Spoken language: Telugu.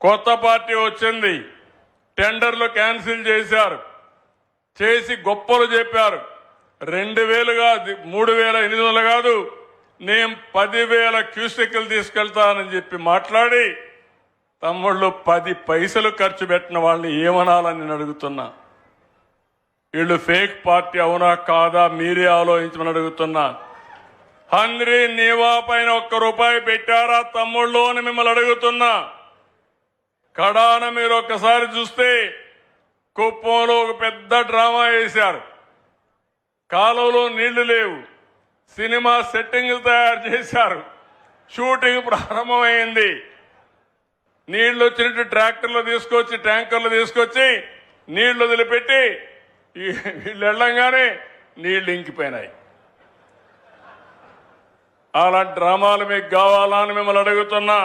కొత్త పార్టీ వచ్చింది, టెండర్లు క్యాన్సిల్ చేశారు, చేసి గొప్పలు చెప్పారు. 2000 కాదు, 3800 కాదు, నేను 10,000 క్యూసెక్లు తీసుకెళ్తానని చెప్పి మాట్లాడి తమ్ముళ్ళు 10 పైసలు ఖర్చు పెట్టిన వాళ్ళని ఏమనాలని నేను అడుగుతున్నా. వీళ్ళు ఫేక్ పార్టీ అవునా కాదా మీరే ఆలోచించమని అడుగుతున్నా. హంద్రీ నీవా పైన 1 రూపాయి పెట్టారా తమ్ముళ్ళు అని మిమ్మల్ని అడుగుతున్నా. కడాన మీరు ఒక్కసారి చూస్తే కుప్పంలో ఒక పెద్ద డ్రామా వేశారు. కాలువలో నీళ్లు లేవు, సినిమా సెట్టింగ్లు తయారు చేశారు, షూటింగ్ ప్రారంభమైంది. నీళ్లు వచ్చినట్టు ట్రాక్టర్లు తీసుకొచ్చి ట్యాంకర్లు తీసుకొచ్చి నీళ్లు వదిలిపెట్టి వీళ్ళు వెళ్ళంగానే నీళ్లు ఇంకిపోయినాయి. అలాంటి డ్రామాలు మీకు కావాలా అని మిమ్మల్ని అడుగుతున్నా.